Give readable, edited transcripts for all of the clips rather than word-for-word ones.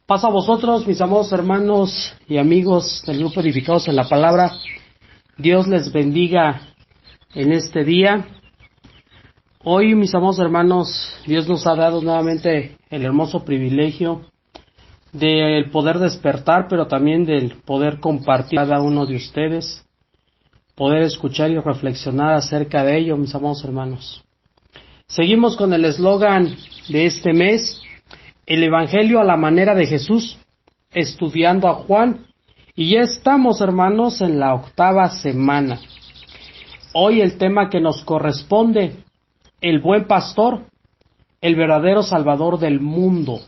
Paz a vosotros, mis amados hermanos y amigos del grupo Edificados en la Palabra. Dios les bendiga en este día. Hoy, mis amados hermanos, Dios nos ha dado nuevamente el hermoso privilegio del poder despertar, pero también del poder compartir a cada uno de ustedes, poder escuchar y reflexionar acerca de ello, mis amados hermanos. Seguimos con el eslogan de este mes: el Evangelio a la manera de Jesús, estudiando a Juan, y ya estamos, hermanos, en la 8ª semana. Hoy el tema que nos corresponde: el buen pastor, el verdadero salvador del mundo.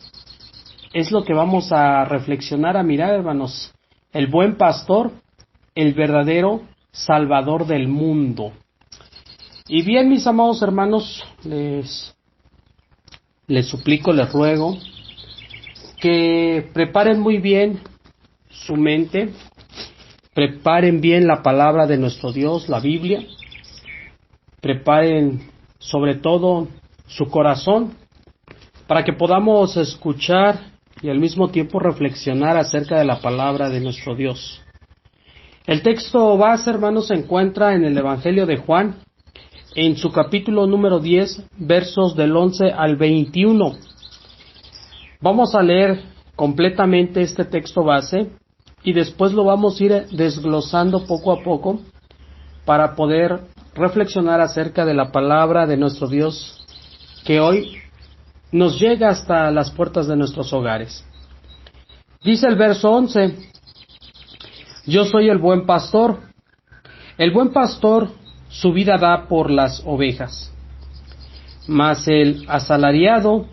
Es lo que vamos a reflexionar, a mirar, hermanos. El buen pastor, el verdadero salvador del mundo. Y bien, mis amados hermanos, les suplico, les ruego que preparen muy bien su mente, preparen bien la palabra de nuestro Dios, la Biblia, preparen sobre todo su corazón para que podamos escuchar y al mismo tiempo reflexionar acerca de la palabra de nuestro Dios. El texto base, hermanos, se encuentra en el Evangelio de Juan, en su capítulo número 10, versos del 11 al 21. Vamos a leer completamente este texto base y después lo vamos a ir desglosando poco a poco para poder reflexionar acerca de la palabra de nuestro Dios que hoy nos llega hasta las puertas de nuestros hogares. Dice el verso 11: yo soy el buen pastor. El buen pastor su vida da por las ovejas. Mas el asalariado,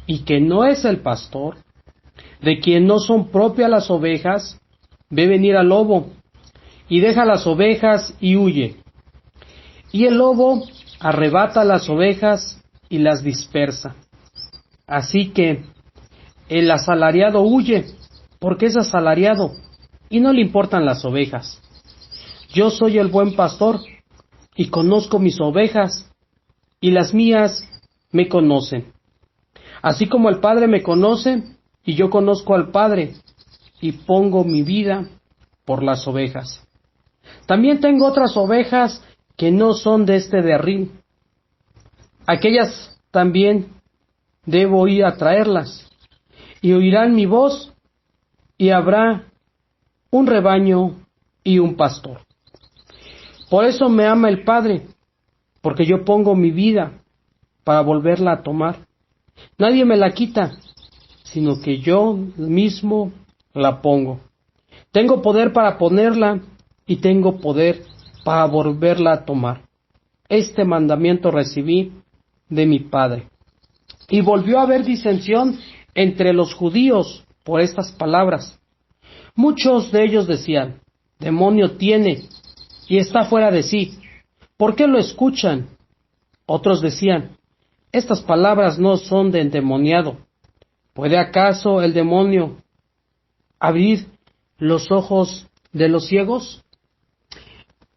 y que no es el pastor, de quien no son propias las ovejas, ve venir al lobo, y deja las ovejas y huye. Y el lobo arrebata las ovejas y las dispersa. Así que el asalariado huye, porque es asalariado, y no le importan las ovejas. Yo soy el buen pastor, y conozco mis ovejas, y las mías me conocen. Así como el Padre me conoce, y yo conozco al Padre, y pongo mi vida por las ovejas. También tengo otras ovejas que no son de este redil. Aquellas también debo ir a traerlas, y oirán mi voz, y habrá un rebaño y un pastor. Por eso me ama el Padre, porque yo pongo mi vida para volverla a tomar. Nadie me la quita, sino que yo mismo la pongo. Tengo poder para ponerla y tengo poder para volverla a tomar. Este mandamiento recibí de mi Padre. Y volvió a haber disensión entre los judíos por estas palabras. Muchos de ellos decían: demonio tiene y está fuera de sí. ¿Por qué lo escuchan? Otros decían: estas palabras no son de endemoniado. ¿Puede acaso el demonio abrir los ojos de los ciegos?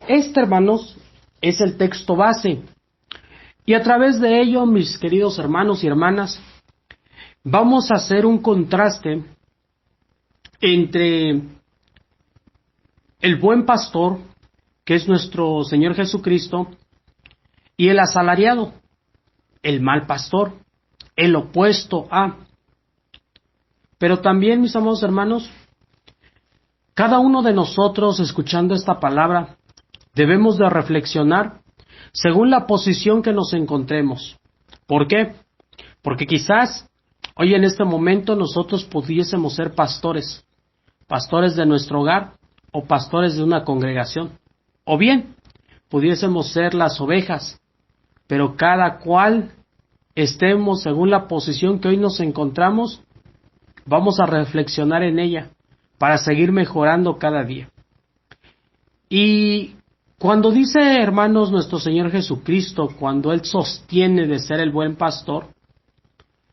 Este, hermanos, es el texto base. Y a través de ello, mis queridos hermanos y hermanas, vamos a hacer un contraste entre el buen pastor, que es nuestro Señor Jesucristo, y el asalariado, el mal pastor, el opuesto a. Pero también, mis amados hermanos, cada uno de nosotros, escuchando esta palabra, debemos de reflexionar según la posición que nos encontremos. ¿Por qué? Porque quizás hoy en este momento nosotros pudiésemos ser pastores de nuestro hogar o pastores de una congregación. O bien, pudiésemos ser las ovejas, pero cada cual estemos según la posición que hoy nos encontramos, vamos a reflexionar en ella para seguir mejorando cada día. Y cuando dice, hermanos, nuestro Señor Jesucristo, cuando Él sostiene de ser el buen pastor,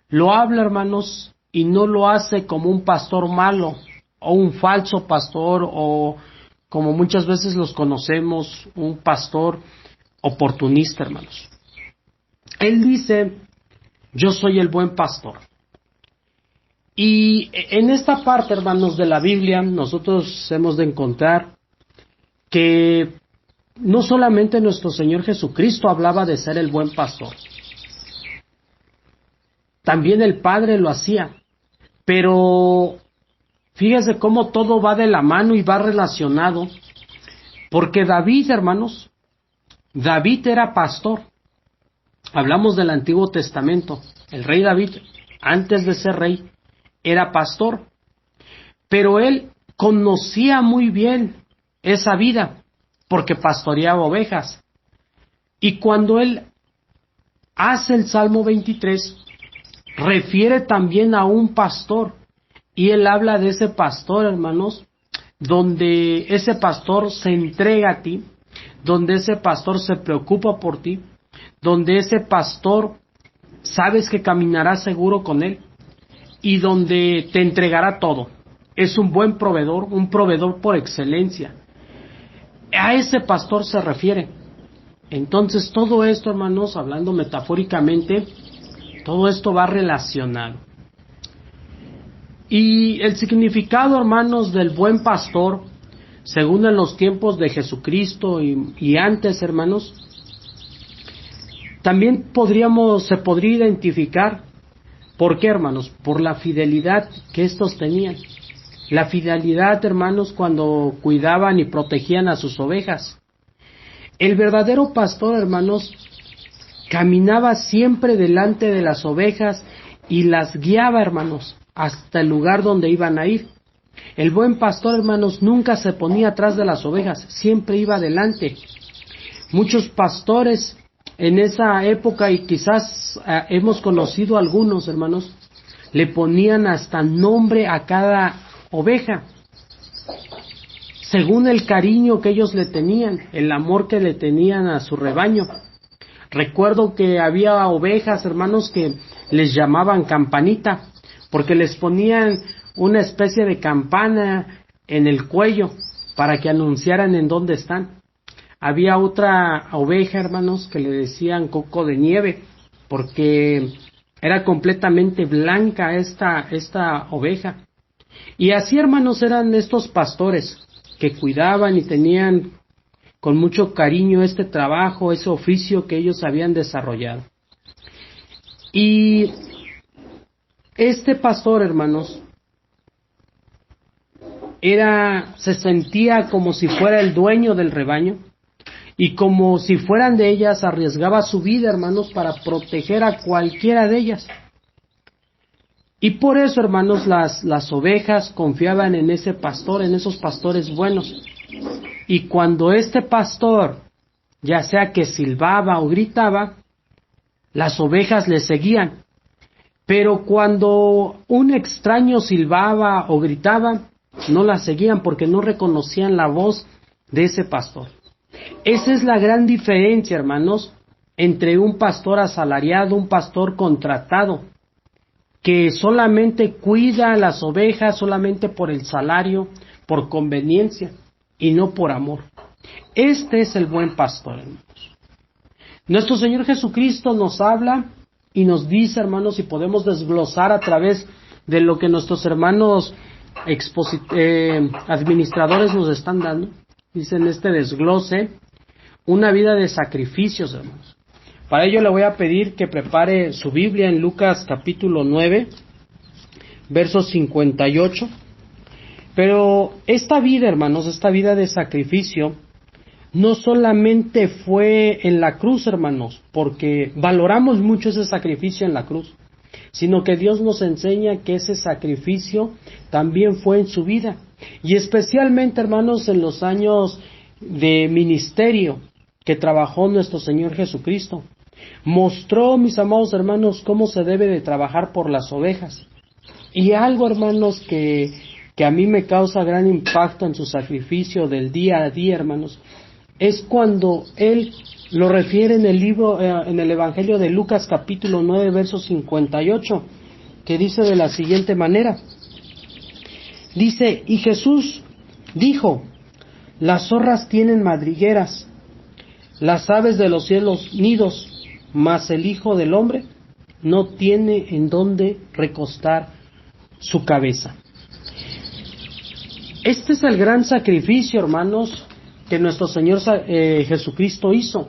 lo habla, hermanos, y no lo hace como un pastor malo o un falso pastor, o como muchas veces los conocemos, un pastor oportunista, hermanos. Él dice: yo soy el buen pastor. Y en esta parte, hermanos, de la Biblia, nosotros hemos de encontrar que no solamente nuestro Señor Jesucristo hablaba de ser el buen pastor, también el Padre lo hacía, pero fíjese cómo todo va de la mano y va relacionado, porque David, hermanos, David era pastor. Hablamos del Antiguo Testamento. El rey David, antes de ser rey, era pastor, pero él conocía muy bien esa vida, porque pastoreaba ovejas. Y cuando él hace el Salmo 23, refiere también a un pastor, y él habla de ese pastor, hermanos, donde ese pastor se entrega a ti, donde ese pastor se preocupa por ti, donde ese pastor sabes que caminarás seguro con él, y donde te entregará todo. Es un buen proveedor, un proveedor por excelencia. A ese pastor se refiere. Entonces todo esto, hermanos, hablando metafóricamente, todo esto va relacionado. Y el significado, hermanos, del buen pastor, según en los tiempos de Jesucristo y antes, hermanos, también se podría identificar. ¿Por qué, hermanos? Por la fidelidad que estos tenían. La fidelidad, hermanos, cuando cuidaban y protegían a sus ovejas. El verdadero pastor, hermanos, caminaba siempre delante de las ovejas y las guiaba, hermanos, hasta el lugar donde iban a ir. El buen pastor, hermanos, nunca se ponía atrás de las ovejas, siempre iba adelante. Muchos pastores en esa época, y quizás hemos conocido algunos, hermanos, le ponían hasta nombre a cada oveja, según el cariño que ellos le tenían, el amor que le tenían a su rebaño. Recuerdo que había ovejas, hermanos, que les llamaban campanita, porque les ponían una especie de campana en el cuello para que anunciaran en dónde están. Había otra oveja, hermanos, que le decían coco de nieve, porque era completamente blanca esta oveja. Y así, hermanos, eran estos pastores que cuidaban y tenían con mucho cariño este trabajo, ese oficio que ellos habían desarrollado. Y este pastor, hermanos, se sentía como si fuera el dueño del rebaño, y como si fueran de ellas, arriesgaba su vida, hermanos, para proteger a cualquiera de ellas. Y por eso, hermanos, las ovejas confiaban en ese pastor, en esos pastores buenos. Y cuando este pastor, ya sea que silbaba o gritaba, las ovejas le seguían. Pero cuando un extraño silbaba o gritaba, no la seguían porque no reconocían la voz de ese pastor. Esa es la gran diferencia, hermanos, entre un pastor asalariado, un pastor contratado, que solamente cuida a las ovejas solamente por el salario, por conveniencia y no por amor. Este es el buen pastor, hermanos. Nuestro Señor Jesucristo nos habla y nos dice, hermanos, y podemos desglosar a través de lo que nuestros hermanos administradores nos están dando. Dicen este desglose, una vida de sacrificios, hermanos. Para ello le voy a pedir que prepare su Biblia en Lucas capítulo 9, versos 58. Pero esta vida, hermanos, esta vida de sacrificio, no solamente fue en la cruz, hermanos, porque valoramos mucho ese sacrificio en la cruz, sino que Dios nos enseña que ese sacrificio también fue en su vida. Y especialmente, hermanos, en los años de ministerio que trabajó nuestro Señor Jesucristo. Mostró, mis amados hermanos, cómo se debe de trabajar por las ovejas. Y algo, hermanos, que a mí me causa gran impacto en su sacrificio del día a día, hermanos, es cuando Él lo refiere en el libro, en el Evangelio de Lucas capítulo 9, verso 58, que dice de la siguiente manera. Dice, y Jesús dijo, las zorras tienen madrigueras, las aves de los cielos nidos, mas el Hijo del Hombre no tiene en dónde recostar su cabeza. Este es el gran sacrificio, hermanos, que nuestro Señor Jesucristo hizo.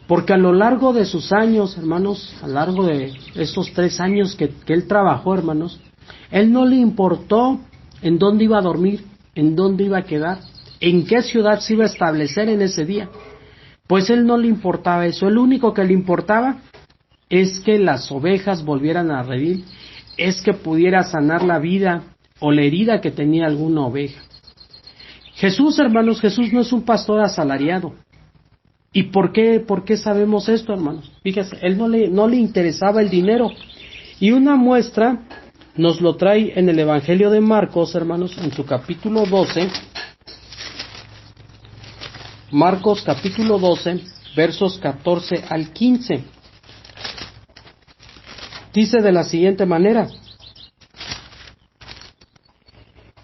Porque a lo largo de sus años, hermanos, a lo largo de estos 3 años que Él trabajó, hermanos, Él no le importó en dónde iba a dormir, en dónde iba a quedar, en qué ciudad se iba a establecer en ese día. Pues Él no le importaba eso. El único que le importaba es que las ovejas volvieran a redil, es que pudiera sanar la vida o la herida que tenía alguna oveja. Jesús, hermanos, Jesús no es un pastor asalariado. ¿Y por qué sabemos esto, hermanos? Fíjese, Él no le interesaba el dinero. Y una muestra nos lo trae en el Evangelio de Marcos, hermanos, en su capítulo 12. Marcos capítulo 12, versos 14 al 15. Dice de la siguiente manera: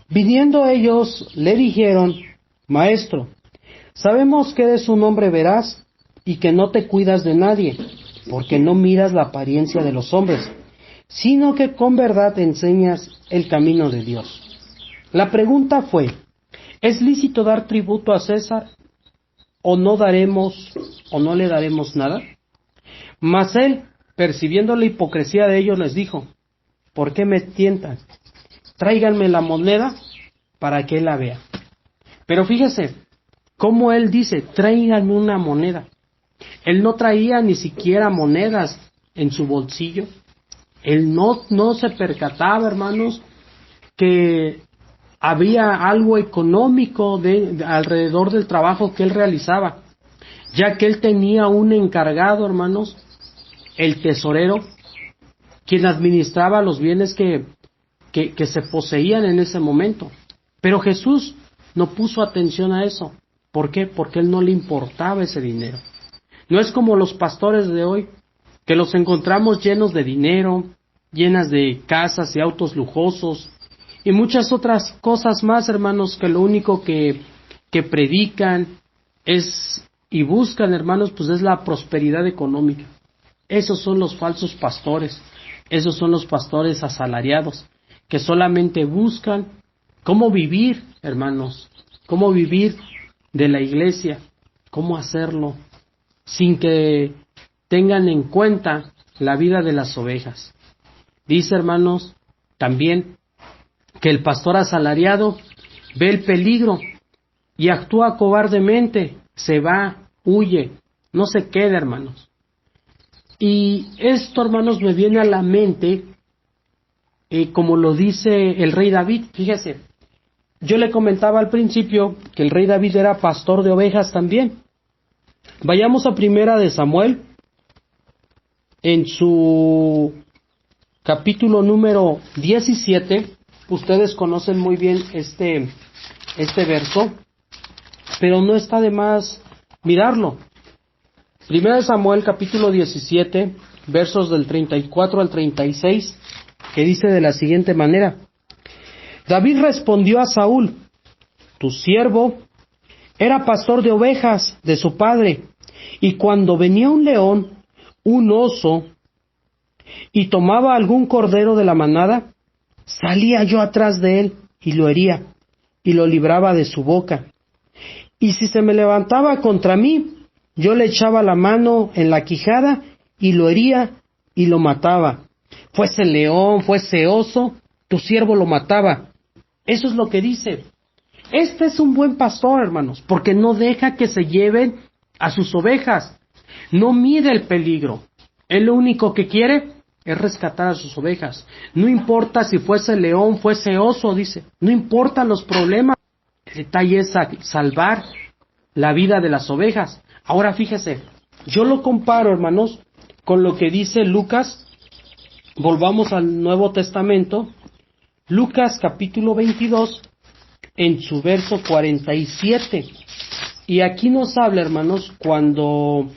viniendo ellos, le dijeron: Maestro, sabemos que eres un hombre veraz y que no te cuidas de nadie, porque no miras la apariencia de los hombres, sino que con verdad enseñas el camino de Dios. La pregunta fue: ¿es lícito dar tributo a César o no le daremos nada? Mas él, percibiendo la hipocresía de ellos, les dijo: ¿por qué me tientan? Tráiganme la moneda para que él la vea. Pero fíjese cómo él dice: tráiganme una moneda. Él no traía ni siquiera monedas en su bolsillo. Él no se percataba, hermanos, que había algo económico alrededor del trabajo que él realizaba, ya que él tenía un encargado, hermanos, el tesorero, quien administraba los bienes que se poseían en ese momento. Pero Jesús no puso atención a eso. ¿Por qué? Porque él no le importaba ese dinero. No es como los pastores de hoy, que los encontramos llenos de dinero, llenas de casas y autos lujosos, y muchas otras cosas más, hermanos, que lo único que predican es y buscan, hermanos, pues es la prosperidad económica. Esos son los falsos pastores, esos son los pastores asalariados, que solamente buscan cómo vivir, hermanos, cómo vivir de la iglesia, cómo hacerlo, sin que tengan en cuenta la vida de las ovejas. Dice, hermanos, también que el pastor asalariado ve el peligro y actúa cobardemente, se va, huye, no se queda, hermanos. Y esto, hermanos, me viene a la mente, como lo dice el rey David. Fíjese, yo le comentaba al principio que el rey David era pastor de ovejas también. Vayamos a Primera de Samuel, en su capítulo número 17, ustedes conocen muy bien este verso, pero no está de más mirarlo. Primera de Samuel, capítulo 17, versos del 34 al 36, que dice de la siguiente manera: David respondió a Saúl: tu siervo era pastor de ovejas de su padre, y cuando venía un león, un oso, y tomaba algún cordero de la manada, salía yo atrás de él y lo hería, y lo libraba de su boca. Y si se me levantaba contra mí, yo le echaba la mano en la quijada y lo hería y lo mataba. Fuese león, fuese oso, tu siervo lo mataba. Eso es lo que dice. Este es un buen pastor, hermanos, porque no deja que se lleven a sus ovejas. No mide el peligro. Él lo único que quiere es rescatar a sus ovejas. No importa si fuese león, fuese oso, dice. No importan los problemas. El detalle es salvar la vida de las ovejas. Ahora fíjese, yo lo comparo, hermanos, con lo que dice Lucas. Volvamos al Nuevo Testamento. Lucas capítulo 22, en su verso 47. Y aquí nos habla, hermanos, cuando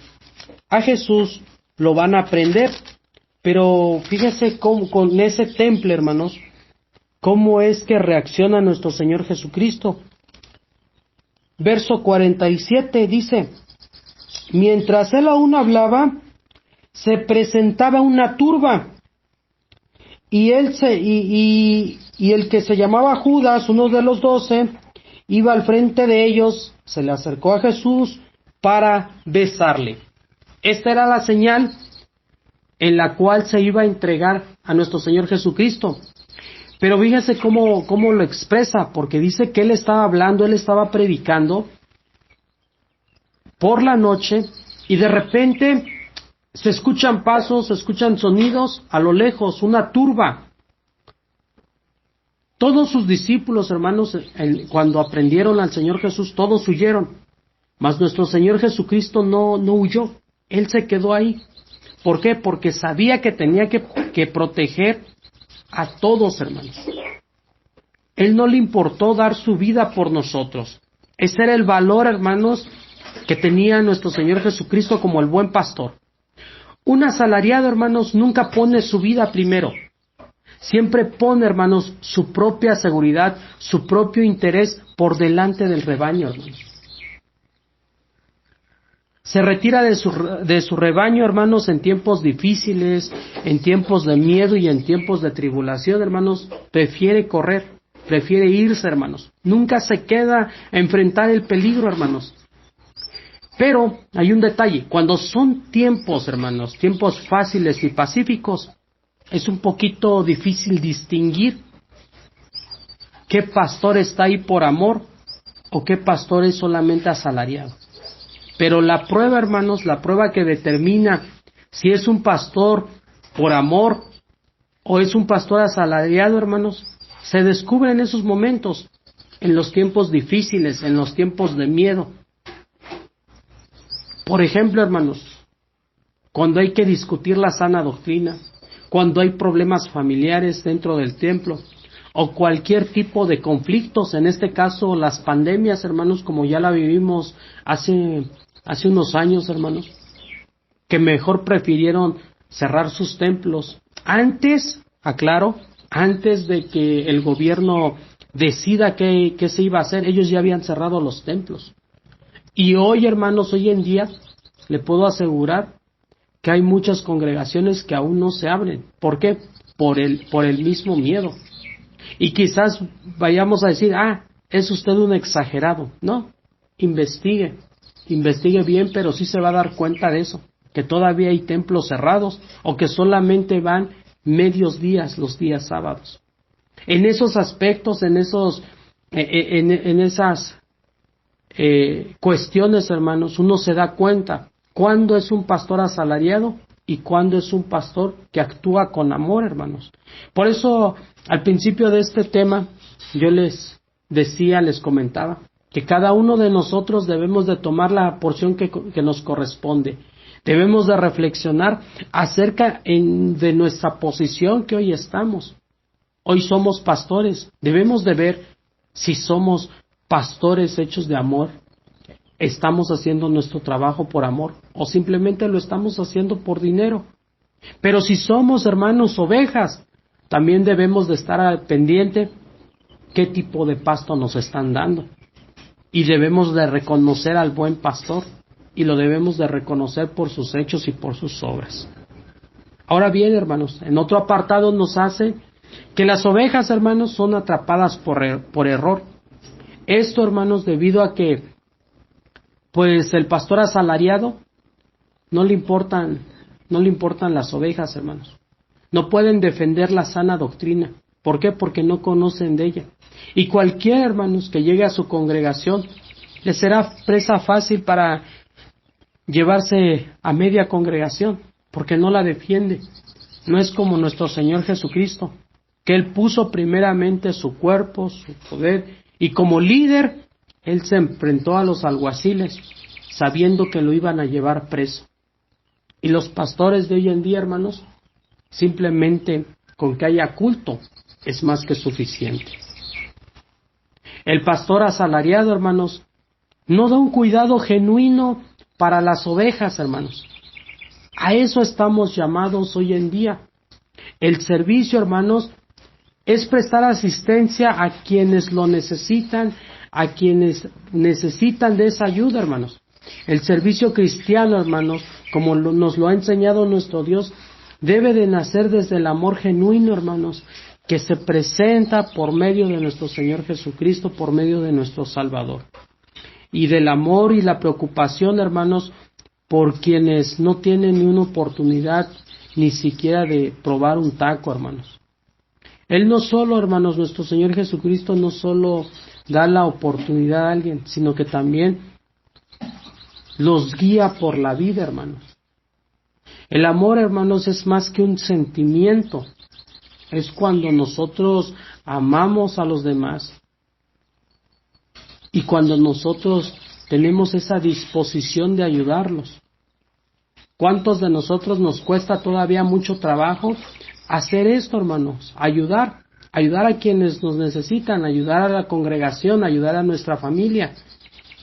a Jesús lo van a prender. Pero fíjese cómo, con ese temple, hermanos, cómo es que reacciona nuestro Señor Jesucristo. Verso 47 dice: mientras él aún hablaba, se presentaba una turba, y el que se llamaba Judas, uno de los 12, iba al frente de ellos, se le acercó a Jesús para besarle. Esta era la señal en la cual se iba a entregar a nuestro Señor Jesucristo. Pero fíjese cómo lo expresa, porque dice que él estaba hablando, él estaba predicando por la noche, y de repente se escuchan pasos, se escuchan sonidos a lo lejos, una turba. Todos sus discípulos, hermanos, cuando aprendieron al Señor Jesús, todos huyeron. Mas nuestro Señor Jesucristo no huyó, Él se quedó ahí. ¿Por qué? Porque sabía que tenía que proteger a todos, hermanos. Él no le importó dar su vida por nosotros. Ese era el valor, hermanos, que tenía nuestro Señor Jesucristo como el buen pastor. Un asalariado, hermanos, nunca pone su vida primero. Siempre pone, hermanos, su propia seguridad, su propio interés por delante del rebaño, hermanos. Se retira de su rebaño, hermanos, en tiempos difíciles, en tiempos de miedo y en tiempos de tribulación, hermanos. Prefiere correr, prefiere irse, hermanos. Nunca se queda a enfrentar el peligro, hermanos. Pero hay un detalle, cuando son tiempos, hermanos, tiempos fáciles y pacíficos, es un poquito difícil distinguir qué pastor está ahí por amor o qué pastor es solamente asalariado. Pero la prueba, hermanos, la prueba que determina si es un pastor por amor o es un pastor asalariado, hermanos, se descubre en esos momentos, en los tiempos difíciles, en los tiempos de miedo. Por ejemplo, hermanos, cuando hay que discutir la sana doctrina, cuando hay problemas familiares dentro del templo, o cualquier tipo de conflictos, en este caso las pandemias, hermanos, como ya la vivimos hace unos años, hermanos, que mejor prefirieron cerrar sus templos. Antes, aclaro, antes de que el gobierno decida qué se iba a hacer, ellos ya habían cerrado los templos. Y hoy, hermanos, hoy en día, le puedo asegurar que hay muchas congregaciones que aún no se abren. ¿Por qué? Por el mismo miedo. Y quizás vayamos a decir, es usted un exagerado. No, investigue bien, pero sí se va a dar cuenta de eso, que todavía hay templos cerrados o que solamente van medios días, los días sábados. En esos aspectos, en esas cuestiones, hermanos, uno se da cuenta cuándo es un pastor asalariado y cuándo es un pastor que actúa con amor, hermanos. Por eso, al principio de este tema, yo les comentaba, que cada uno de nosotros debemos de tomar la porción que nos corresponde. Debemos de reflexionar acerca de nuestra posición que hoy estamos. Hoy somos pastores. Debemos de ver si somos pastores hechos de amor. ¿Estamos haciendo nuestro trabajo por amor o simplemente lo estamos haciendo por dinero? Pero si somos, hermanos, ovejas, también debemos de estar al pendiente qué tipo de pasto nos están dando. Y debemos de reconocer al buen pastor y lo debemos de reconocer por sus hechos y por sus obras. Ahora bien, hermanos, en otro apartado nos hace que las ovejas, hermanos, son atrapadas por error. Esto, hermanos, debido a que pues el pastor asalariado no le importan las ovejas, hermanos. No pueden defender la sana doctrina. ¿Por qué? Porque no conocen de ella. Y cualquier, hermanos, que llegue a su congregación, le será presa fácil para llevarse a media congregación, porque no la defiende. No es como nuestro Señor Jesucristo, que Él puso primeramente su cuerpo, su poder, y como líder, Él se enfrentó a los alguaciles, sabiendo que lo iban a llevar preso. Y los pastores de hoy en día, hermanos, simplemente con que haya culto, es más que suficiente. El pastor asalariado, hermanos, no da un cuidado genuino para las ovejas, hermanos. A eso estamos llamados hoy en día. El servicio, hermanos, es prestar asistencia a quienes lo necesitan, a quienes necesitan de esa ayuda, hermanos. El servicio cristiano, hermanos, como nos lo ha enseñado nuestro Dios, debe de nacer desde el amor genuino, hermanos, que se presenta por medio de nuestro Señor Jesucristo, por medio de nuestro Salvador. Y del amor y la preocupación, hermanos, por quienes no tienen ni una oportunidad ni siquiera de probar un taco, hermanos. Él no solo, hermanos, nuestro Señor Jesucristo no solo da la oportunidad a alguien, sino que también los guía por la vida, hermanos. El amor, hermanos, es más que un sentimiento. Es cuando nosotros amamos a los demás y cuando nosotros tenemos esa disposición de ayudarlos. ¿Cuántos de nosotros nos cuesta todavía mucho trabajo hacer esto, hermanos? Ayudar a quienes nos necesitan, ayudar a la congregación, ayudar a nuestra familia.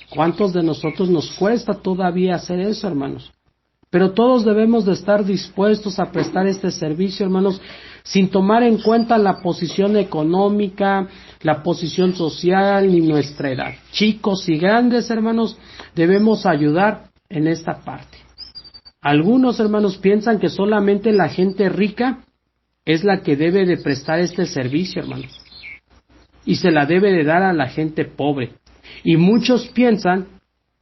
¿Cuántos de nosotros nos cuesta todavía hacer eso, hermanos? Pero todos debemos de estar dispuestos a prestar este servicio, hermanos, sin tomar en cuenta la posición económica, la posición social ni nuestra edad. Chicos y grandes, hermanos, debemos ayudar en esta parte. Algunos, hermanos, piensan que solamente la gente rica es la que debe de prestar este servicio, hermanos, y se la debe de dar a la gente pobre. Y muchos piensan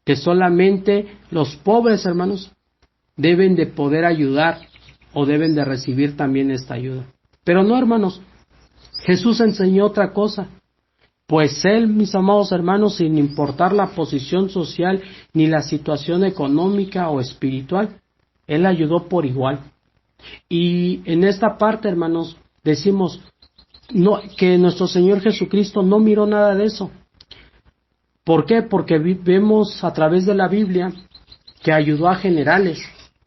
que solamente los pobres, hermanos, deben de poder ayudar o deben de recibir también esta ayuda. Pero no, hermanos, Jesús enseñó otra cosa. Pues Él, mis amados hermanos, sin importar la posición social ni la situación económica o espiritual, Él ayudó por igual. Y en esta parte, hermanos, decimos que nuestro Señor Jesucristo no miró nada de eso. ¿Por qué? Porque vemos a través de la Biblia que ayudó a generales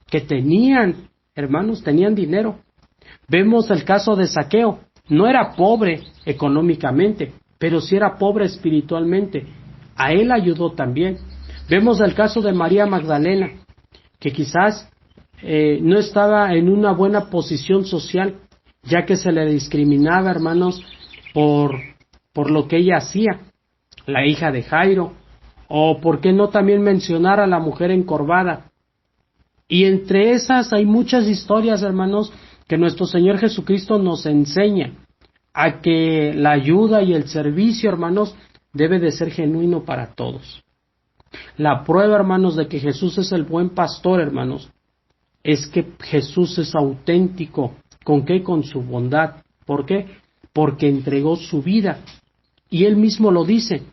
que tenían, hermanos, tenían dinero. Vemos el caso de Zaqueo. No era pobre económicamente, pero sí era pobre espiritualmente. A él ayudó también. Vemos el caso de María Magdalena, que quizás no estaba en una buena posición social, ya que se le discriminaba, hermanos, por lo que ella hacía, la hija de Jairo, o por qué no también mencionar a la mujer encorvada. Y entre esas hay muchas historias, hermanos, que nuestro Señor Jesucristo nos enseña a que la ayuda y el servicio, hermanos, debe de ser genuino para todos. La prueba, hermanos, de que Jesús es el buen pastor, hermanos, es que Jesús es auténtico. ¿Con qué? Con su bondad. ¿Por qué? Porque entregó su vida. Y Él mismo lo dice,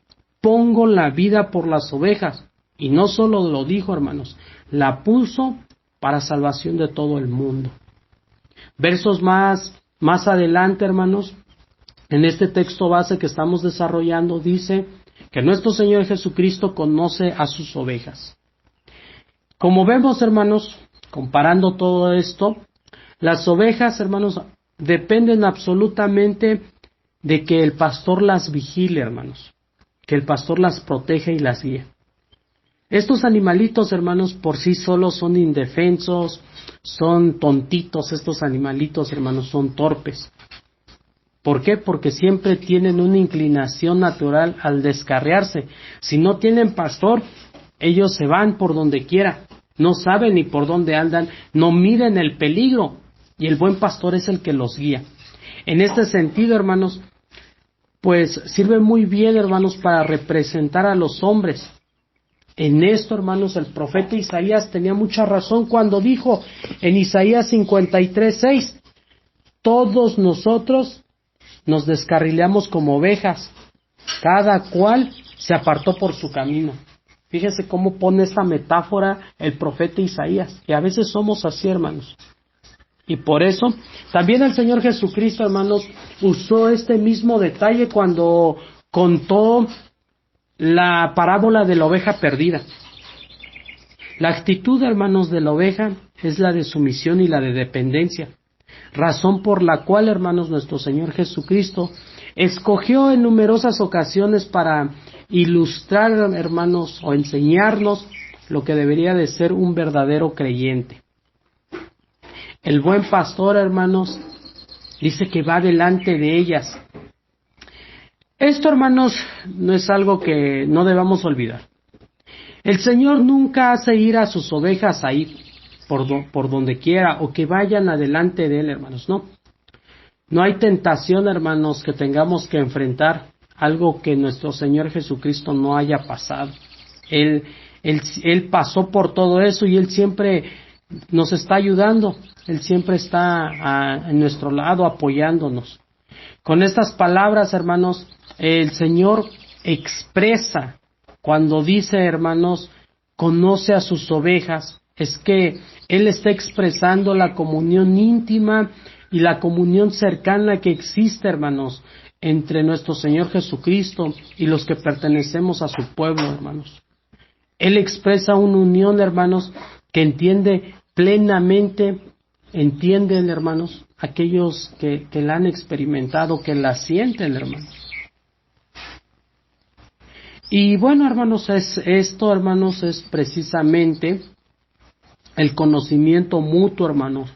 pongo la vida por las ovejas. Y no solo lo dijo, hermanos, la puso para salvación de todo el mundo. Versos más adelante, hermanos, en este texto base que estamos desarrollando, dice que nuestro Señor Jesucristo conoce a sus ovejas. Como vemos, hermanos, comparando todo esto, las ovejas, hermanos, dependen absolutamente de que el pastor las vigile, hermanos, que el pastor las proteja y las guíe. Estos animalitos, hermanos, por sí solos son indefensos, son tontitos, estos animalitos, hermanos, son torpes. ¿Por qué? Porque siempre tienen una inclinación natural al descarriarse. Si no tienen pastor, ellos se van por donde quiera, no saben ni por dónde andan, no miden el peligro, y el buen pastor es el que los guía. En este sentido, hermanos, pues sirve muy bien, hermanos, para representar a los hombres. En esto, hermanos, el profeta Isaías tenía mucha razón cuando dijo en Isaías 53:6, todos nosotros nos descarrileamos como ovejas, cada cual se apartó por su camino. Fíjese cómo pone esta metáfora el profeta Isaías, y a veces somos así, hermanos. Y por eso, también el Señor Jesucristo, hermanos, usó este mismo detalle cuando contó la parábola de la oveja perdida. La actitud, hermanos, de la oveja es la de sumisión y la de dependencia, razón por la cual, hermanos, nuestro Señor Jesucristo escogió en numerosas ocasiones para ilustrar, hermanos, o enseñarnos lo que debería de ser un verdadero creyente. El buen pastor, hermanos, dice que va delante de ellas. Esto, hermanos, no es algo que no debamos olvidar. El Señor nunca hace ir a sus ovejas a ir, por donde quiera o que vayan adelante de Él, hermanos. No, no hay tentación, hermanos, que tengamos que enfrentar algo que nuestro Señor Jesucristo no haya pasado. Él pasó por todo eso y Él siempre nos está ayudando. Él siempre está a nuestro lado apoyándonos. Con estas palabras, hermanos, el Señor expresa cuando dice, hermanos, conoce a sus ovejas, es que Él está expresando la comunión íntima y la comunión cercana que existe, hermanos, entre nuestro Señor Jesucristo y los que pertenecemos a su pueblo, hermanos. Él expresa una unión, hermanos, que entiende plenamente, entienden, hermanos, aquellos que la han experimentado, que la sienten, hermanos. Y bueno, hermanos, hermanos, es precisamente el conocimiento mutuo, hermanos,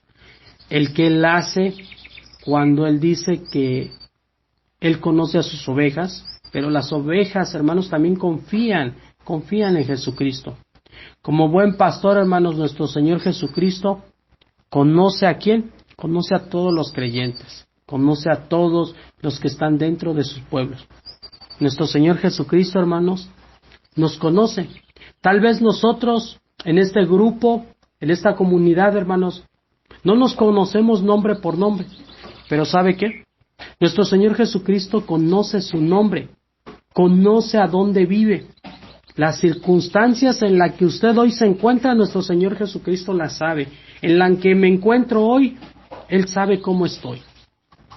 el que Él hace cuando Él dice que Él conoce a sus ovejas, pero las ovejas, hermanos, también confían en Jesucristo. Como buen pastor, hermanos, nuestro Señor Jesucristo conoce a quién, conoce a todos los creyentes, conoce a todos los que están dentro de sus pueblos. Nuestro Señor Jesucristo, hermanos, nos conoce. Tal vez nosotros, en este grupo, en esta comunidad, hermanos, no nos conocemos nombre por nombre, pero ¿sabe qué? Nuestro Señor Jesucristo conoce su nombre, conoce a dónde vive. Las circunstancias en las que usted hoy se encuentra, nuestro Señor Jesucristo las sabe. En la que me encuentro hoy, Él sabe cómo estoy.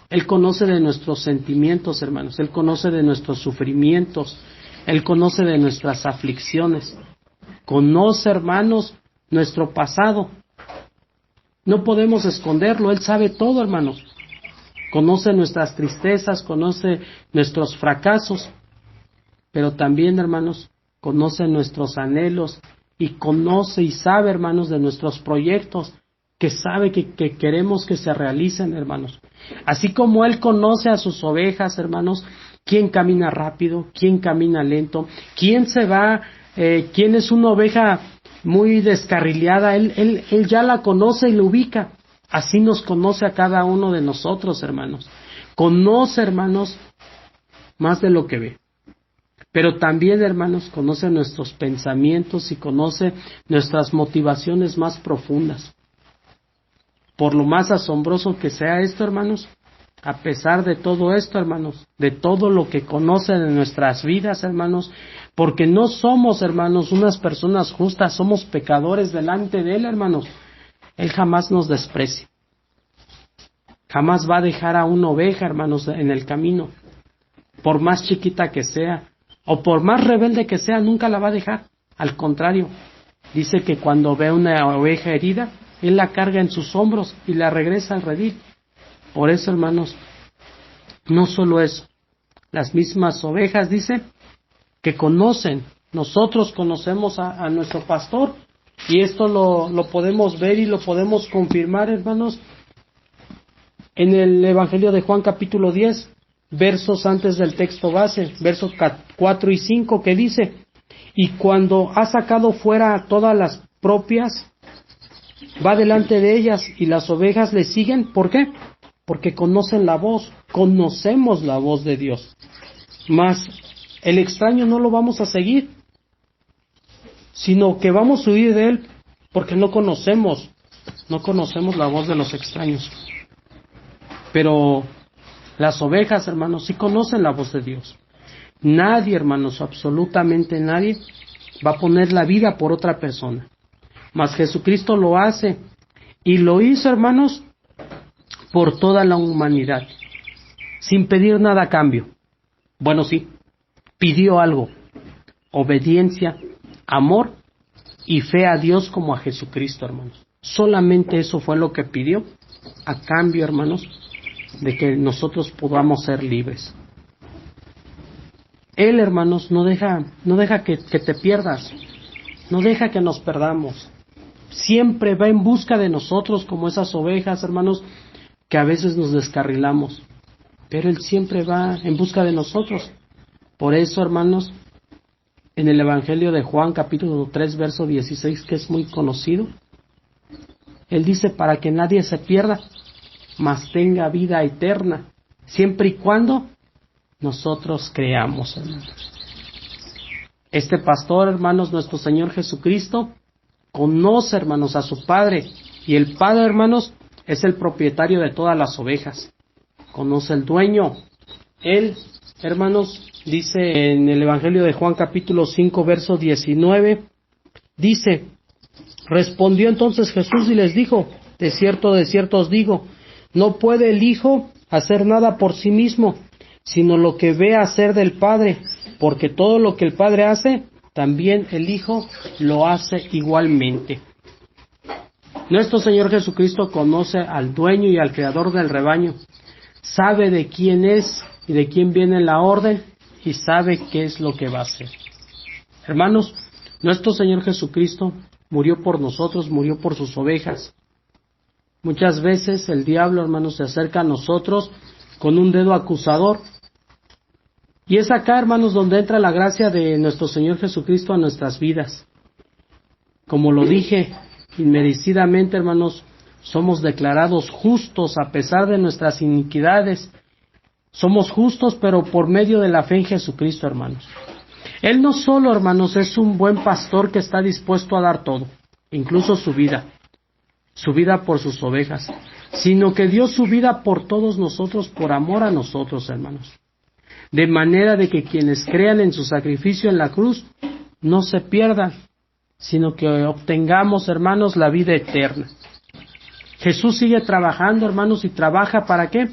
Él conoce de nuestros sentimientos, hermanos. Él conoce de nuestros sufrimientos. Él conoce de nuestras aflicciones. Conoce, hermanos, nuestro pasado. No podemos esconderlo. Él sabe todo, hermanos. Conoce nuestras tristezas, conoce nuestros fracasos. Pero también, hermanos, conoce nuestros anhelos y conoce y sabe, hermanos, de nuestros proyectos, que sabe que queremos que se realicen, hermanos. Así como Él conoce a sus ovejas, hermanos, quién camina rápido, quién camina lento, quién se va, quién es una oveja muy descarrileada, Él ya la conoce y la ubica. Así nos conoce a cada uno de nosotros, hermanos. Conoce, hermanos, más de lo que ve. Pero también, hermanos, conoce nuestros pensamientos y conoce nuestras motivaciones más profundas. Por lo más asombroso que sea esto, hermanos, a pesar de todo esto, hermanos, de todo lo que conoce de nuestras vidas, hermanos, porque no somos, hermanos, unas personas justas, somos pecadores delante de Él, hermanos. Él jamás nos desprecia. Jamás va a dejar a una oveja, hermanos, en el camino. Por más chiquita que sea, o por más rebelde que sea, nunca la va a dejar. Al contrario, dice que cuando ve una oveja herida, Él la carga en sus hombros y la regresa al redil. Por eso, hermanos, no solo eso. Las mismas ovejas, dice, que conocen. Nosotros conocemos a nuestro pastor. Y esto lo podemos ver y lo podemos confirmar, hermanos, en el Evangelio de Juan capítulo 10, versos antes del texto base, versos 4 y 5, que dice, y cuando ha sacado fuera a todas las propias, va delante de ellas y las ovejas le siguen. ¿Por qué? Porque conocen la voz, conocemos la voz de Dios. Mas el extraño no lo vamos a seguir, sino que vamos a huir de él porque no conocemos la voz de los extraños. Pero las ovejas, hermanos, sí conocen la voz de Dios. Nadie, hermanos, absolutamente nadie va a poner la vida por otra persona. Mas Jesucristo lo hace y lo hizo, hermanos, por toda la humanidad, sin pedir nada a cambio. Bueno, sí, pidió algo: obediencia, amor y fe a Dios como a Jesucristo, hermanos. Solamente eso fue lo que pidió a cambio, hermanos, de que nosotros podamos ser libres. Él, hermanos, no deja que te pierdas, no deja que nos perdamos. Siempre va en busca de nosotros como esas ovejas, hermanos, que a veces nos descarrilamos. Pero Él siempre va en busca de nosotros. Por eso, hermanos, en el Evangelio de Juan, capítulo 3, verso 16, que es muy conocido, Él dice para que nadie se pierda, mas tenga vida eterna, siempre y cuando nosotros creamos, hermanos. Este pastor, hermanos, nuestro Señor Jesucristo, conoce, hermanos, a su Padre, y el Padre, hermanos, es el propietario de todas las ovejas. Conoce el dueño. Él, hermanos, dice en el Evangelio de Juan capítulo 5, verso 19, dice: respondió entonces Jesús y les dijo: de cierto os digo, no puede el Hijo hacer nada por sí mismo, sino lo que ve hacer del Padre, porque todo lo que el Padre hace, también el Hijo lo hace igualmente. Nuestro Señor Jesucristo conoce al dueño y al creador del rebaño, sabe de quién es y de quién viene la orden, y sabe qué es lo que va a hacer. Hermanos, nuestro Señor Jesucristo murió por nosotros, murió por sus ovejas. Muchas veces el diablo, hermanos, se acerca a nosotros con un dedo acusador. Y es acá, hermanos, donde entra la gracia de nuestro Señor Jesucristo a nuestras vidas. Como lo dije, inmerecidamente, hermanos, somos declarados justos a pesar de nuestras iniquidades. Somos justos, pero por medio de la fe en Jesucristo, hermanos. Él no solo, hermanos, es un buen pastor que está dispuesto a dar todo, incluso su vida por sus ovejas, sino que dio su vida por todos nosotros, por amor a nosotros, hermanos. De manera de que quienes crean en su sacrificio en la cruz no se pierdan, sino que obtengamos, hermanos, la vida eterna. Jesús sigue trabajando, hermanos, y trabaja ¿para qué?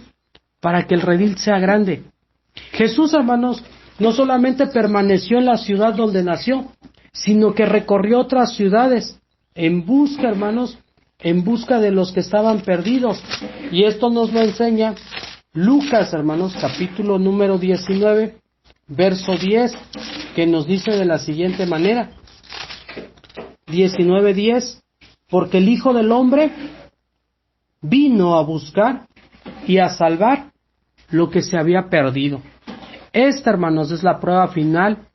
Para que el redil sea grande. Jesús, hermanos, no solamente permaneció en la ciudad donde nació, sino que recorrió otras ciudades en busca, hermanos, en busca de los que estaban perdidos. Y esto nos lo enseña Lucas, hermanos, capítulo número 19, verso 10, que nos dice de la siguiente manera: 19:10, porque el Hijo del Hombre vino a buscar y a salvar lo que se había perdido. Esta, hermanos, es la prueba final.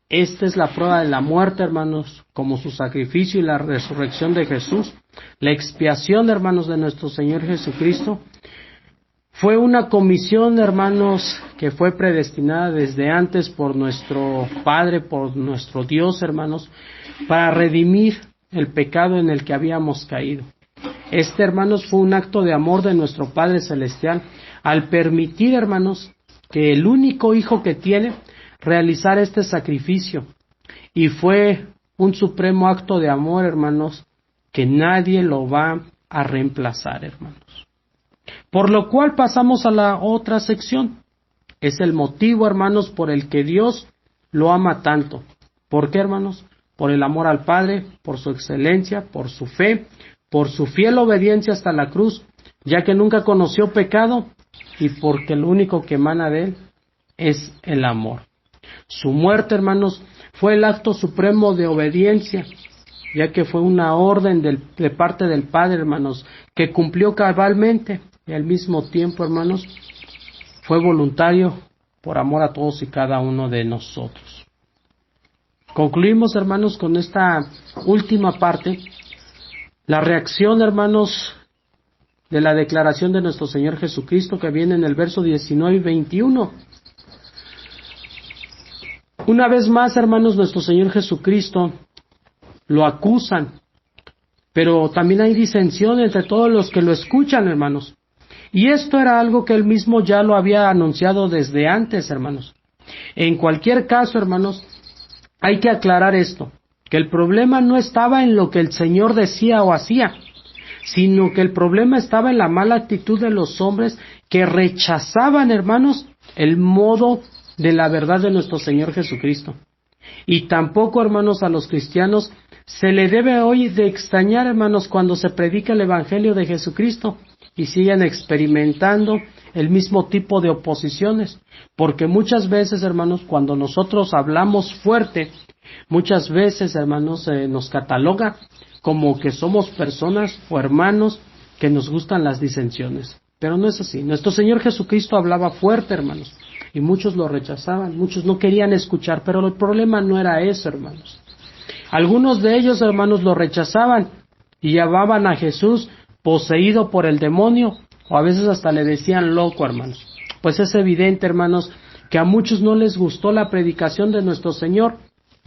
Esta es la prueba de la muerte, hermanos, como su sacrificio y la resurrección de Jesús. La expiación, hermanos, de nuestro Señor Jesucristo fue una comisión, hermanos, que fue predestinada desde antes por nuestro Padre, por nuestro Dios, hermanos, para redimir el pecado en el que habíamos caído. Este, hermanos, fue un acto de amor de nuestro Padre Celestial al permitir, hermanos, que el único Hijo que tiene realizar este sacrificio. Y fue un supremo acto de amor, hermanos, que nadie lo va a reemplazar, hermanos. Por lo cual pasamos a la otra sección. Es el motivo, hermanos, por el que Dios lo ama tanto. ¿Por qué, hermanos? Por el amor al Padre, por su excelencia, por su fe, por su fiel obediencia hasta la cruz, ya que nunca conoció pecado, y porque lo único que emana de él es el amor. Su muerte, hermanos, fue el acto supremo de obediencia, ya que fue una orden de parte del Padre, hermanos, que cumplió cabalmente, y al mismo tiempo, hermanos, fue voluntario por amor a todos y cada uno de nosotros. Concluimos, hermanos, con esta última parte, la reacción, hermanos, de la declaración de nuestro Señor Jesucristo, que viene en el verso 19 y 21. Una vez más, hermanos, nuestro Señor Jesucristo lo acusan, pero también hay disensión entre todos los que lo escuchan, hermanos. Y esto era algo que él mismo ya lo había anunciado desde antes, hermanos. En cualquier caso, hermanos, hay que aclarar esto, que el problema no estaba en lo que el Señor decía o hacía, sino que el problema estaba en la mala actitud de los hombres que rechazaban, hermanos, el modo de la verdad de nuestro Señor Jesucristo. Y tampoco, hermanos, a los cristianos se le debe hoy de extrañar, hermanos, cuando se predica el Evangelio de Jesucristo y siguen experimentando el mismo tipo de oposiciones, porque muchas veces, hermanos, cuando nosotros hablamos fuerte, muchas veces, hermanos, nos cataloga como que somos personas o hermanos que nos gustan las disensiones, pero no es así. Nuestro Señor Jesucristo hablaba fuerte, hermanos, y muchos lo rechazaban, muchos no querían escuchar, pero el problema no era eso, hermanos. Algunos de ellos, hermanos, lo rechazaban, y llamaban a Jesús poseído por el demonio, o a veces hasta le decían loco, hermanos. Pues es evidente, hermanos, que a muchos no les gustó la predicación de nuestro Señor.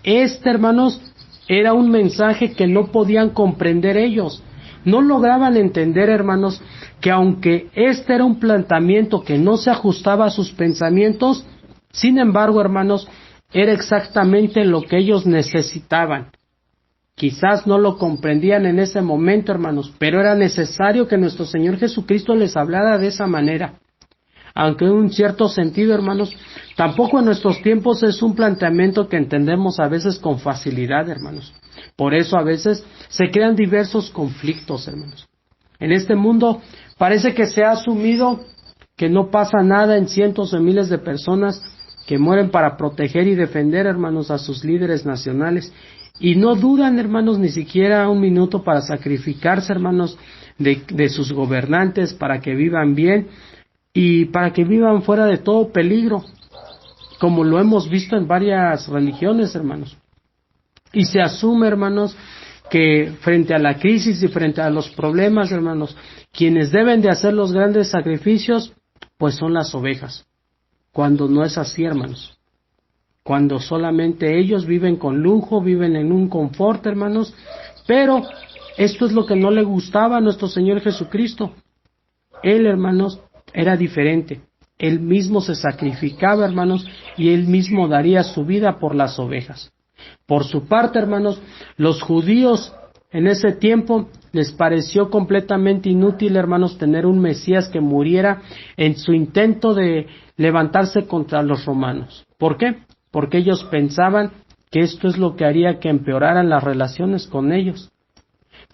Hermanos, era un mensaje que no podían comprender ellos. No lograban entender, hermanos, que aunque era un planteamiento que no se ajustaba a sus pensamientos, sin embargo, hermanos, era exactamente lo que ellos necesitaban. Quizás no lo comprendían en ese momento, hermanos, pero era necesario que nuestro Señor Jesucristo les hablara de esa manera. Aunque en un cierto sentido, hermanos, tampoco en nuestros tiempos es un planteamiento que entendemos a veces con facilidad, hermanos. Por eso a veces se crean diversos conflictos, hermanos. En este mundo parece que se ha asumido que no pasa nada en cientos de miles de personas que mueren para proteger y defender, hermanos, a sus líderes nacionales. Y no dudan, hermanos, ni siquiera un minuto para sacrificarse, hermanos, de sus gobernantes para que vivan bien y para que vivan fuera de todo peligro, como lo hemos visto en varias religiones, hermanos. Y se asume, hermanos, que frente a la crisis y frente a los problemas, hermanos, quienes deben de hacer los grandes sacrificios, pues son las ovejas. Cuando no es así, hermanos. Cuando solamente ellos viven con lujo, viven en un confort, hermanos. Pero esto es lo que no le gustaba a nuestro Señor Jesucristo. Él, hermanos, era diferente. Él mismo se sacrificaba, hermanos, y él mismo daría su vida por las ovejas. Por su parte, hermanos, los judíos en ese tiempo les pareció completamente inútil, hermanos, tener un Mesías que muriera en su intento de levantarse contra los romanos. ¿Por qué? Porque ellos pensaban que esto es lo que haría que empeoraran las relaciones con ellos.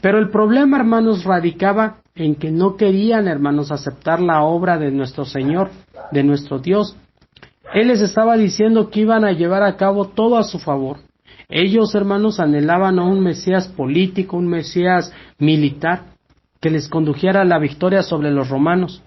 Pero el problema, hermanos, radicaba en que no querían, hermanos, aceptar la obra de nuestro Señor, de nuestro Dios. Él les estaba diciendo que iban a llevar a cabo todo a su favor. Ellos, hermanos, anhelaban a un Mesías político, un Mesías militar, que les condujera a la victoria sobre los romanos.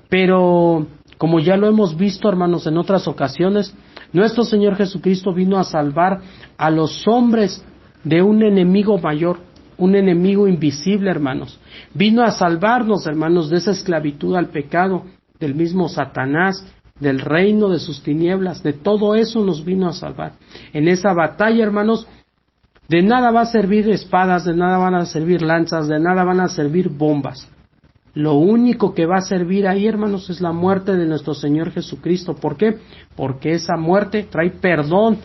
Pero, como ya lo hemos visto, hermanos, en otras ocasiones, nuestro Señor Jesucristo vino a salvar a los hombres de un enemigo mayor, un enemigo invisible, hermanos. Vino a salvarnos, hermanos, de esa esclavitud al pecado, del mismo Satanás, del reino de sus tinieblas, de todo eso nos vino a salvar. En esa batalla, hermanos, de nada va a servir espadas, de nada van a servir lanzas, de nada van a servir bombas. Lo único que va a servir ahí, hermanos, es la muerte de nuestro Señor Jesucristo. ¿Por qué? Porque esa muerte trae perdón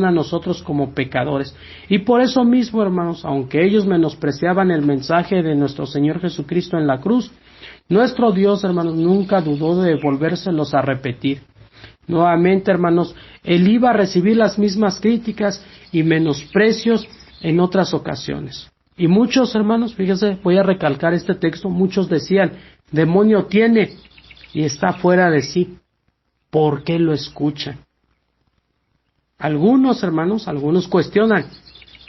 a nosotros como pecadores. Y por eso mismo, hermanos, aunque ellos menospreciaban el mensaje de nuestro Señor Jesucristo en la cruz, nuestro Dios, hermanos, nunca dudó de volvérselos a repetir. Nuevamente, hermanos, Él iba a recibir las mismas críticas y menosprecios en otras ocasiones. Y muchos, hermanos, fíjense, voy a recalcar este texto, muchos decían, demonio tiene y está fuera de sí. ¿Por qué lo escuchan? Algunos, hermanos, algunos cuestionan,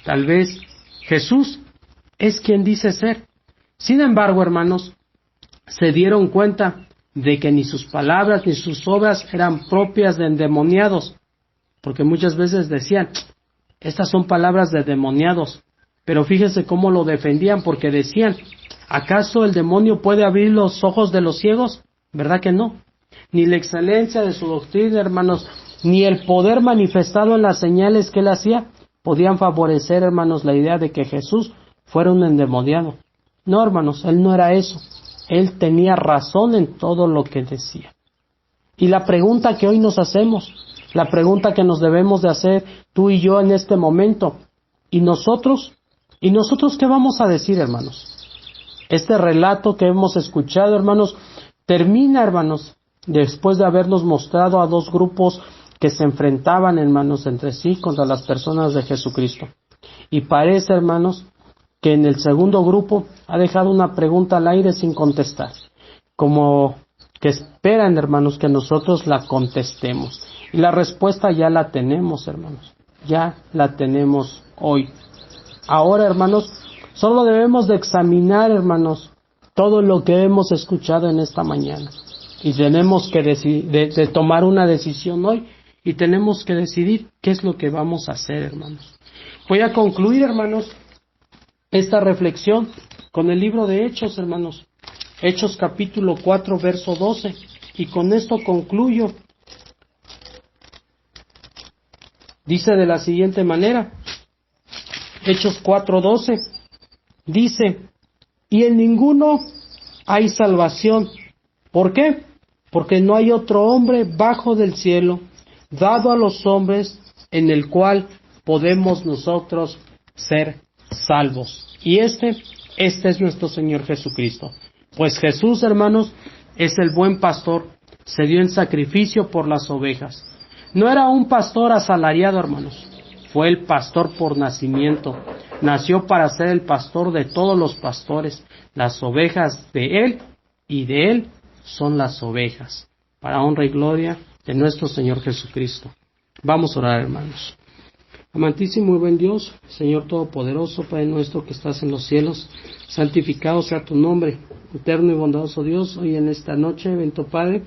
tal vez Jesús es quien dice ser. Sin embargo, hermanos, se dieron cuenta de que ni sus palabras ni sus obras eran propias de endemoniados, porque muchas veces decían, estas son palabras de endemoniados, pero fíjense cómo lo defendían, porque decían, ¿acaso el demonio puede abrir los ojos de los ciegos? ¿Verdad que no? Ni la excelencia de su doctrina, hermanos, ni el poder manifestado en las señales que él hacía, podían favorecer, hermanos, la idea de que Jesús fuera un endemoniado. No, hermanos, él no era eso. Él tenía razón en todo lo que decía. Y la pregunta que hoy nos hacemos, la pregunta que nos debemos de hacer tú y yo en este momento, ¿y nosotros qué vamos a decir, hermanos? Este relato que hemos escuchado, hermanos, termina, hermanos, después de habernos mostrado a dos grupos que se enfrentaban, hermanos, entre sí contra las personas de Jesucristo. Y parece, hermanos, que en el segundo grupo ha dejado una pregunta al aire sin contestar, como que esperan, hermanos, que nosotros la contestemos. Y la respuesta ya la tenemos, hermanos, ya la tenemos hoy. Ahora, hermanos, solo debemos de examinar, hermanos, todo lo que hemos escuchado en esta mañana. Y tenemos que de tomar una decisión hoy, y tenemos que decidir qué es lo que vamos a hacer, hermanos. Voy a concluir, hermanos, esta reflexión con el libro de Hechos, hermanos. Hechos capítulo 4, verso 12. Y con esto concluyo. Dice de la siguiente manera. Hechos 4:12. Dice, y en ninguno hay salvación. ¿Por qué? Porque no hay otro hombre bajo del cielo dado a los hombres en el cual podemos nosotros ser salvos. Y este es nuestro Señor Jesucristo. Pues Jesús, hermanos, es el buen pastor, se dio en sacrificio por las ovejas. No era un pastor asalariado, hermanos, fue el pastor por nacimiento. Nació para ser el pastor de todos los pastores. Las ovejas de él y de él son las ovejas, para honra y gloria de nuestro Señor Jesucristo. Vamos a orar, hermanos. Amantísimo y buen Dios, Señor Todopoderoso, Padre nuestro que estás en los cielos, santificado sea tu nombre, eterno y bondadoso Dios. Hoy en esta noche, bendito Padre,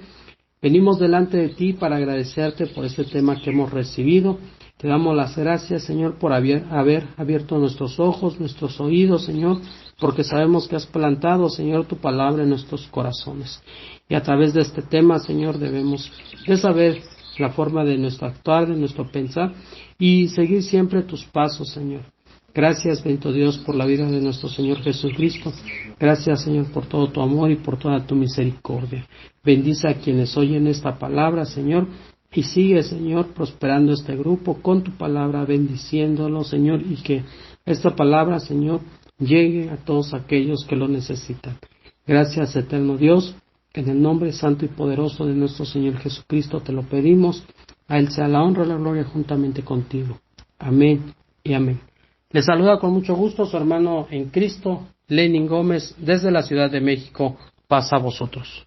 venimos delante de ti para agradecerte por este tema que hemos recibido. Te damos las gracias, Señor, por haber abierto nuestros ojos, nuestros oídos, Señor, porque sabemos que has plantado, Señor, tu palabra en nuestros corazones. Y a través de este tema, Señor, debemos de saber la forma de nuestro actuar, de nuestro pensar y seguir siempre tus pasos, Señor. Gracias, bendito Dios, por la vida de nuestro Señor Jesucristo. Gracias, Señor, por todo tu amor y por toda tu misericordia. Bendice a quienes oyen esta palabra, Señor, y sigue, Señor, prosperando este grupo con tu palabra, bendiciéndolo, Señor, y que esta palabra, Señor, llegue a todos aquellos que lo necesitan. Gracias, eterno Dios, en el nombre santo y poderoso de nuestro Señor Jesucristo te lo pedimos. A Él sea la honra y la gloria juntamente contigo. Amén y amén. Les saluda con mucho gusto su hermano en Cristo, Lenin Gómez, desde la Ciudad de México. Paz a vosotros.